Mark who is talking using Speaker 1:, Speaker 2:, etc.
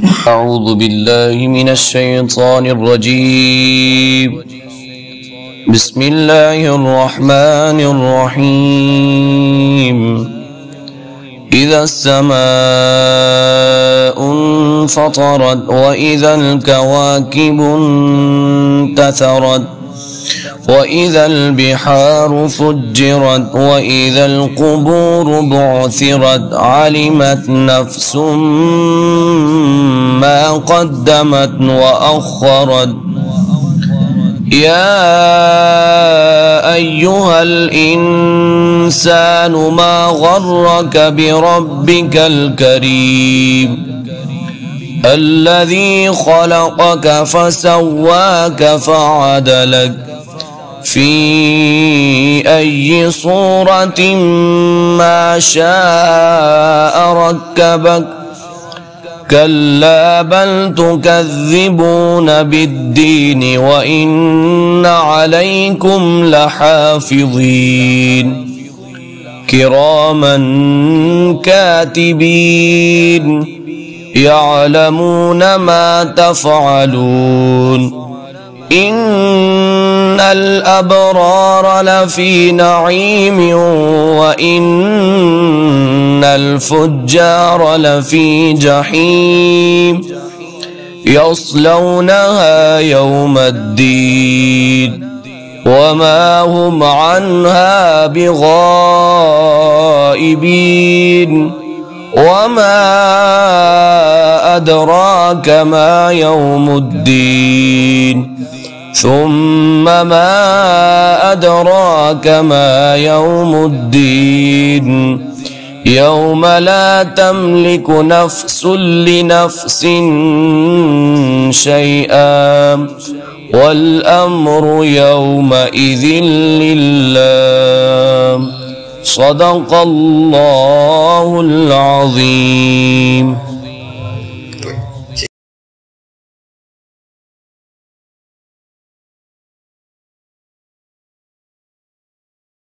Speaker 1: أعوذ بالله من الشيطان الرجيم. بسم الله الرحمن الرحيم. إذا السماء انفطرت وإذا الكواكب انتثرت وإذا البحار فجرت وإذا القبور بعثرت علمت نفس ما قدمت وأخرت. يا أيها الإنسان ما غرك بربك الكريم الذي خلقك فسواك فعدلك في أي صورة ما شاء ركبك. كلا بل تكذبون بالدين وإن عليكم لحافظين كراما كاتبين يعلمون ما تفعلون. إن الأبرار لفي نعيم وإن الفجار لفي جحيم يصلونها يوم الدين وما هم عنها بغائبين. وما أدراك ما يوم الدين ثم ما أدراك ما يوم الدين يوم لا تملك نفس لنفس شيئا والأمر يومئذ لله. صدق الله العظيم.